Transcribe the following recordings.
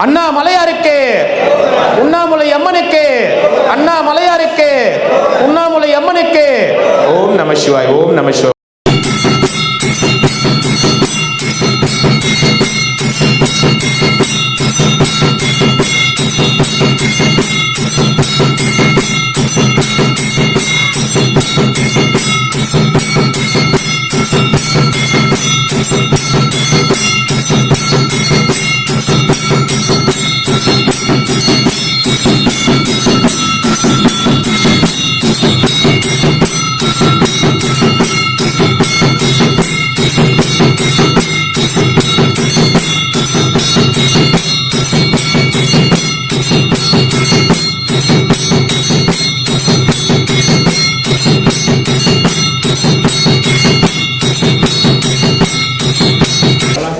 அண்ணாமலையாருக்கு, உண்ணாமுலை அம்மனுக்கு, அண்ணாமலையாருக்கு, உண்ணாமுலை அம்மனுக்கு. ஓம் நம சிவாய். ஓம் நம சிவாய்.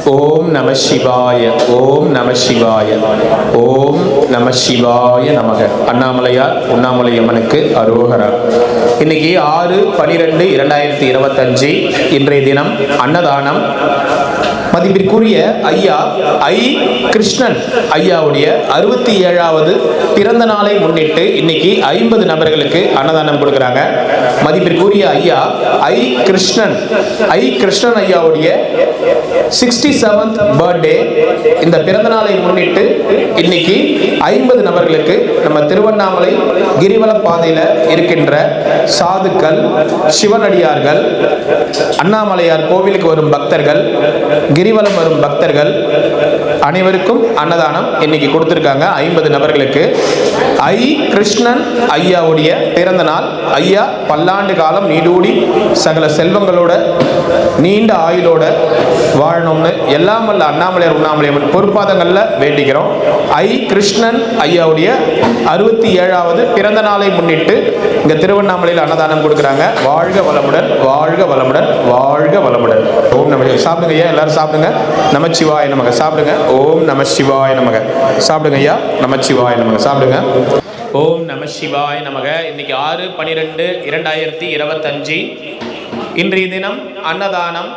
ஓம் நம சிவாய. ஓம் நம சிவாய. ஓம் நம சிவாய நமக. அண்ணாமலையார் உண்ணாமுலை அம்மனுக்கு அரோகரா. இன்னைக்கு 6/12/2025 இன்றைய தினம் அன்னதானம். மதிப்பிற்குரிய ஐயா ஐ கிருஷ்ணன் ஐயாவுடைய 67வது பிறந்த நாளை முன்னிட்டு இன்னைக்கு 50 நபர்களுக்கு அன்னதானம் கொடுக்குறாங்க. மதிப்பிற்குரிய ஐயா ஐ கிருஷ்ணன் ஐயாவுடைய 67th பர்த்டே. இந்த பிறந்த நாளை முன்னிட்டு இன்னைக்கு 50 நபர்களுக்கு நம்ம திருவண்ணாமலை கிரிவல பாதையில இருக்கின்ற சாதுக்கள், சிவனடியார்கள், அண்ணாமலையார் கோவிலுக்கு வரும் பக்தர்கள், கிரிவலம் வரும் பக்தர்கள் அனைவருக்கும் அன்னதானம் இன்னைக்கு கொடுத்திருக்காங்க. 50 நபர்களுக்கு. ஐ கிருஷ்ணன் ஐயாவுடைய பிறந்த நாள். ஐயா பல்லாண்டு காலம் நீடூடி சகல செல்வங்களோட நீண்ட ஆயுளோட வாழணும்னு எல்லாம் வல்ல அண்ணாமலையார் உண்ணாமலை அம்மன் பொறுப்பாதங்கள்ல வேண்டிக்கிறோம். ஐ கிருஷ்ணன் ஐயாவுடைய 67வது பிறந்த நாளை முன்னிட்டு இங்க திருவண்ணாமலையில் அன்னதானம் கொடுக்குறாங்க. வாழ்க வளமுடன், வாழ்க வளமுடன், வாழ்க வளமுடன். ஓம் நம. சாப்பிடுங்க ஐயா, எல்லாரும் சாப்பிடுங்க. நமச்சிவாய நமக. சாப்பிடுங்க. ஓம் நம சிவாய நமக. சாப்பிடுங்க ஐயா. நமச்சிவாய நமக. சாப்பிடுங்க. ஓம் நம சிவாய நமக. இன்னைக்கு 6/12/2025 இன்றைய தினம் அன்னதானம்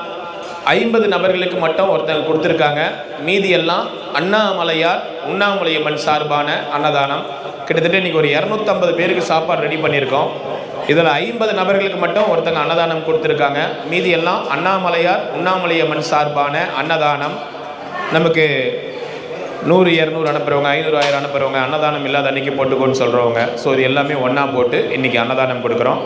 50 நபர்களுக்கு மட்டும் ஒருத்தங்க கொடுத்துருக்காங்க. மீதி எல்லாம் அண்ணாமலையார் உண்ணாமுலை அம்மன் சார்பான அன்னதானம். கிட்டத்தட்ட இன்னைக்கு ஒரு 250 பேருக்கு சாப்பாடு ரெடி பண்ணியிருக்கோம். இதில் 50 நபர்களுக்கு மட்டும் ஒருத்தங்க அன்னதானம் கொடுத்துருக்காங்க. மீதி எல்லாம் அண்ணாமலையார் உண்ணாமுலை அம்மன் சார்பான அன்னதானம். நமக்கு 100, 200 அனுப்புகிறவங்க, 500, 1000 அனுப்புகிறவங்க, அன்னதானம் இல்லாத அன்றைக்கி போட்டுக்கோன்னு சொல்கிறவங்க. ஸோ இது எல்லாமே ஒன்றா போட்டு இன்றைக்கி அன்னதானம் கொடுக்குறோம்.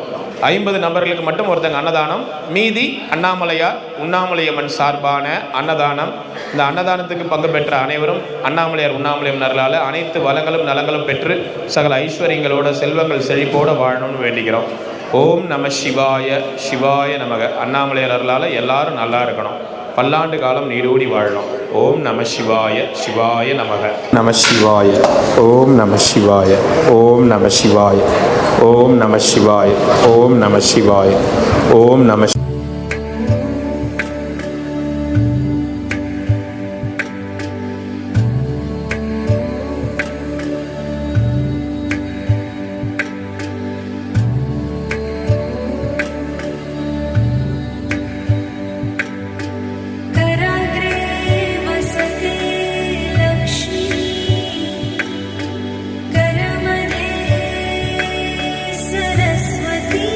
50 நபர்களுக்கு மட்டும் ஒருத்தங்க அன்னதானம். மீதி அண்ணாமலையார் உண்ணாமுலை அம்மன் சார்பான அன்னதானம். இந்த அன்னதானத்துக்கு பங்கு பெற்ற அனைவரும் அண்ணாமலையார் உண்ணாமுலை அம்மன் அனைத்து வளங்களும் நலங்களும் பெற்று சகல ஐஸ்வர்யங்களோட செல்வங்கள் செழிப்போடு வாழணும்னு வேண்டிக்கிறோம். ஓம் நம சிவாய. சிவாய நமக. அண்ணாமலையார் அருளால் எல்லாரும் நல்லா இருக்கணும், பல்லாண்டு காலம் நீடூடி வாழணும். ஓம் நம சிவாய. சிவாய நமக. நம சிவாய. ஓம் நம சிவாய. ஓம் நம சிவாய. ஓம் நம சிவாய. ஓம் நம சிவாய. ஓம் நம. सरस्वती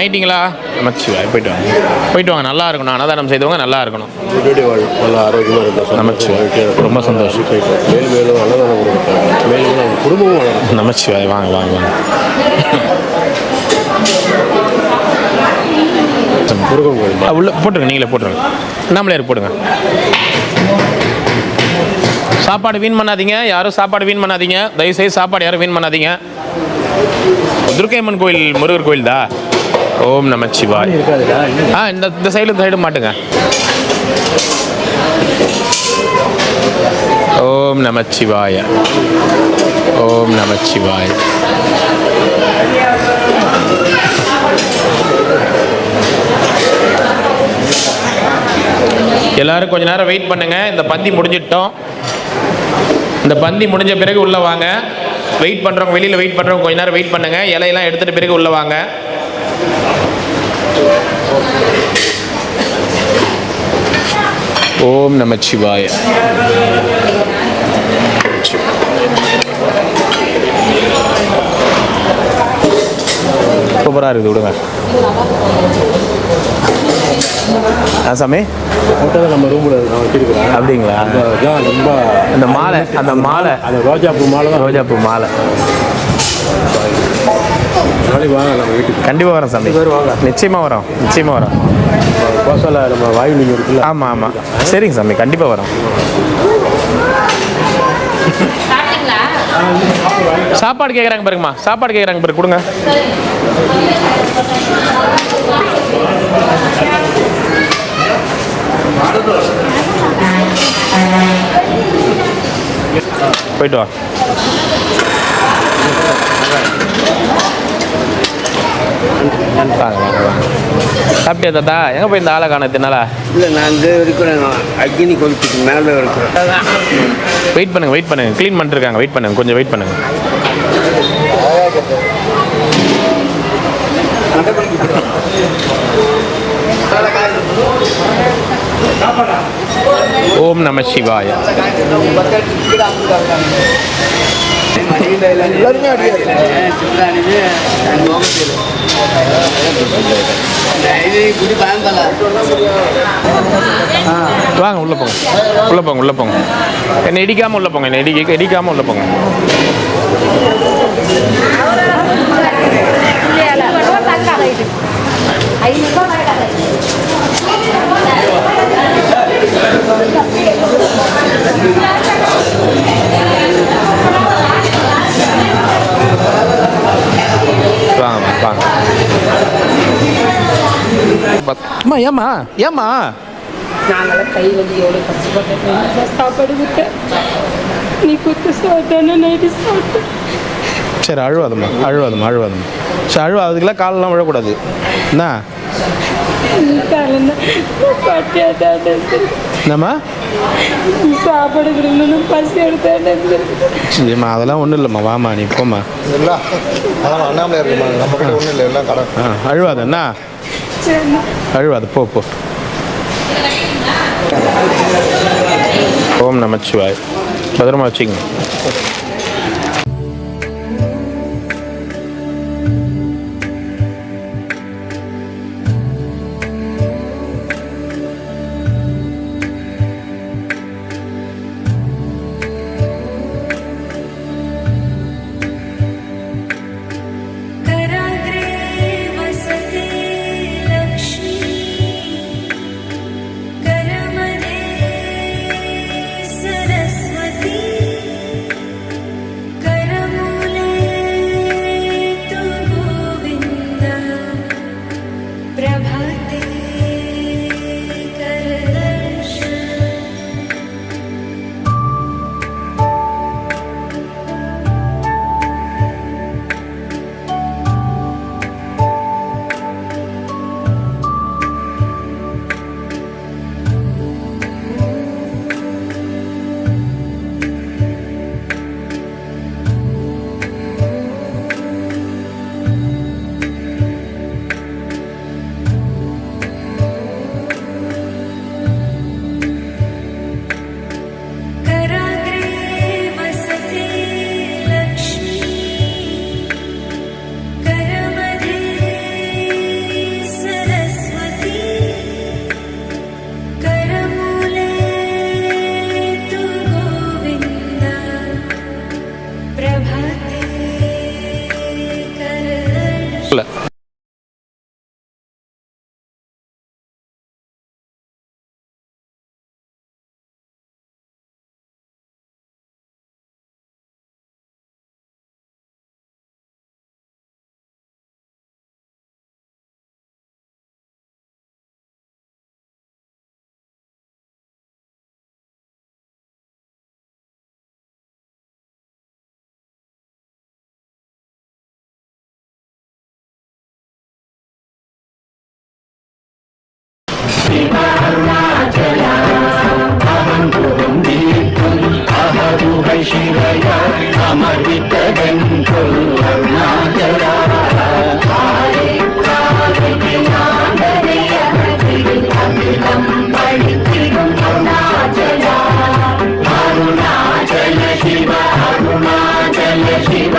வாங்கிட்டீங்களா? நமச்சிவாய். போயிட்டு வாங்க, போயிட்டு வாங்க. நல்லா இருக்கணும், அன்னதானம் செய்தவங்க நல்லா இருக்கணும். நல்லா ஆரோக்கியமாக இருக்கும். நமச்சிவாய். ரொம்ப சந்தோஷம். மேலும் மேலும் அன்னதானம் கொடுக்குறாங்க. மேலும் நம்ம குடும்பமும் வளரும். நமச்சிவாய். வாங்க வாங்க வாங்க. முருகன் கோயில் உள்ள போட்டுருங்க, நீங்களே போட்டுருங்க. நம்மளே போடுங்க. சாப்பாடு வீண் பண்ணாதீங்க, யாரும் சாப்பாடு வீண் பண்ணாதீங்க. தயவுசெய்து சாப்பாடு யாரும் வீண் பண்ணாதீங்க. துர்க்கையம்மன் கோயில் முருகர் கோயில் தான். ஓம் நமச்சிவாய். இந்த சைடு மாட்டுங்க. ஓம் நமச்சிவாய. ஓம் நமச்சிவாய. எல்லாரும் கொஞ்ச நேரம் வெயிட் பண்ணுங்க. இந்த பந்தி முடிஞ்சிட்டோம். இந்த பந்தி முடிஞ்ச பிறகு உள்ள வாங்க. வெயிட் பண்றவங்க, வெளியில வெயிட் பண்றவங்க கொஞ்ச நேரம் வெயிட் பண்ணுங்க. இலையெல்லாம் எடுத்துட்டு பிறகு உள்ள வாங்க. ஓம் நமச்சிவாய. சூப்பராக இருக்குது, விடுங்க. சாமி நம்ம ரூமில் வச்சிருக்கிறேன். அப்படிங்களா? ரொம்ப அந்த மாலை, அந்த மாலை, அந்த ரோஜாப்பூ மாலை தான். ரோஜாப்பூ மாலை. நாளைக்கு வாங்க நம்ம வீட்டுக்கு. கண்டிப்பாக வரோம் சாமி. வாங்க. நிச்சயமாக வரோம், நிச்சயமாக வரோம். கோசால நம்ம வாயு நீங்கள் இருக்குல்ல. ஆமாம் ஆமாம். சரிங்க சாமி, கண்டிப்பாக வரோம். சாப்பாடு கேட்குறாங்க பாருங்கம்மா, சாப்பாடு கேட்குறாங்க பாருங்க, கொடுங்க. போயிட்டு வா. சாப்பிட்டியா தாத்தா? எங்கே போய் இந்த ஆளை காணத்தினால? இல்லை, நான் இந்த இருக்கிறேன். அக்னி கொளுத்துக்கு மேலே இருக்கிறேன். வெயிட் பண்ணுங்க, வெயிட் பண்ணுங்க. க்ளீன் பண்ணிருக்காங்க. வெயிட் பண்ணுங்க, கொஞ்சம் வெயிட் பண்ணுங்க. ஓம் நம சிவாய. வாங்க, உள்ள போங்க, உள்ள போங்க, உள்ள போங்க. என்னை இடிக்காம உள்ள போங்க, என்னை இடிக்காம உள்ள போங்க. வாங்க வாங்க. அம்மா, ஏம்மா ஏம்மா? நாங்களாம் கை வலியோடு கஷ்டப்பட்டு சாப்பாடு விட்டேன். நீ குத்து சாப்பிட்டானே நைட்டு சாப்பிட்டேன். சரி, அழுவாதம்மா, அழுவாதம்மா, அழுவாதம்மா. சரி, அழுவாதுக்கெல்லாம் காலெல்லாம் விழக்கூடாது. என்ன என்னம்மா? சாப்பாடு கொடுக்கணும், பசி எடுத்தேன். சரிம்மா, அதெல்லாம் ஒன்றும் இல்லைம்மா. வாம்மா, நீ போம்மா. அழுவாத என்ன? அழுவாத, போ போ. ஓம் நமச்சிவாய். பத்திரமா வச்சுக்கங்க. வாழ்வித்ததென்றும் அருணாச்சலா படித்திடும் அருணாச்சலா அருணாச்சல சிவ அருணாச்சல சிவ